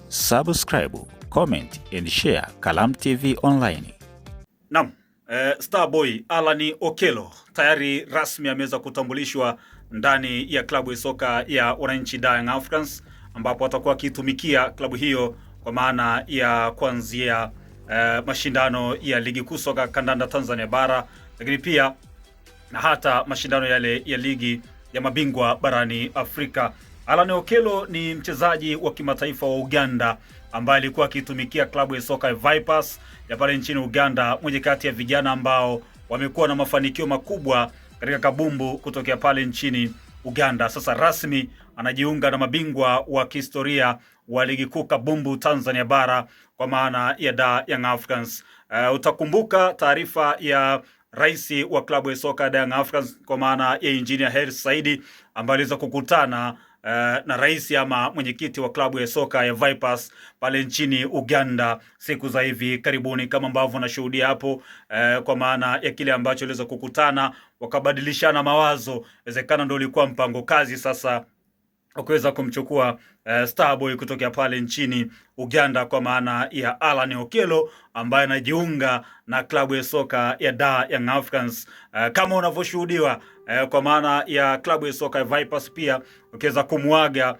Subscribe, comment and share Kalamu TV Online. Naam, Starboy Allan Okello tayari rasmi ameweza kutambulishwa ndani ya klabu ya soka ya wananchi Young Africans, ambapo atakuwa akitumikia klabu hiyo kwa maana ya kuanzia mashindano ya ligi kuu soka kandanda Tanzania bara, lakini pia na hata mashindano yale ya ligi ya mabingwa barani Afrika. Allan Okello ni mchezaji wa kimataifa wa Uganda ambaye alikuwa akitumikia klabu ya soka ya Vipers ya pale nchini Uganda, mmoja kati ya vijana ambao wamekuwa na mafanikio makubwa katika kabumbu kutokea pale nchini Uganda. Sasa rasmi anajiunga na mabingwa wa kihistoria wa ligi kuu kabumbu Tanzania bara kwa maana ya Young Africans. Utakumbuka taarifa ya rais wa klabu ya soka ya Young Africans kwa maana ya Engineer Hersi Said ambaye aliweza kukutana na rais ama mwenyekiti wa klabu ya soka ya Vipers pale nchini Uganda siku za hivi karibuni, kama ambavyo nashuhudia hapo, kwa maana ya kile ambacho aliweza kukutana, wakabadilishana mawazo. Inawezekana ndio ulikuwa mpango kazi sasa kuweza kumchukua Starboy kutokea pale nchini Uganda kwa maana ya Allan Okello ambaye anajiunga na klabu ya soka ya Young Africans, kama unavyoshuhudiwa kwa maana ya klabu ya soka ya Vipers pia ukiweza kumwaga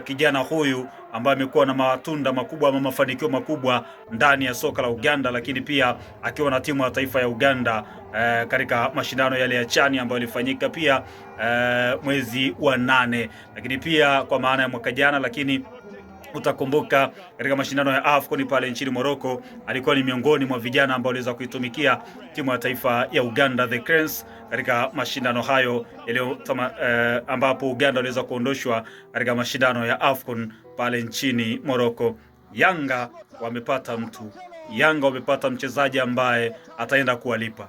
kijana huyu ambaye amekuwa na matunda makubwa ama mafanikio makubwa ndani ya soka la Uganda, lakini pia akiwa na timu ya taifa ya Uganda katika mashindano yale ya CHAN ambayo ilifanyika pia mwezi wa 8, lakini pia kwa maana ya mwaka jana. Lakini utakumbuka katika mashindano ya AFCON pale nchini Morocco alikuwa ni miongoni mwa vijana ambao waliweza kuitumikia timu ya taifa ya Uganda The Cranes katika mashindano hayo ambapo Uganda waliweza kuondoshwa katika mashindano ya AFCON pale nchini Morocco. Yanga wamepata mchezaji ambaye ataenda kuwalipa.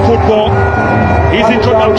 Football. He's introduced.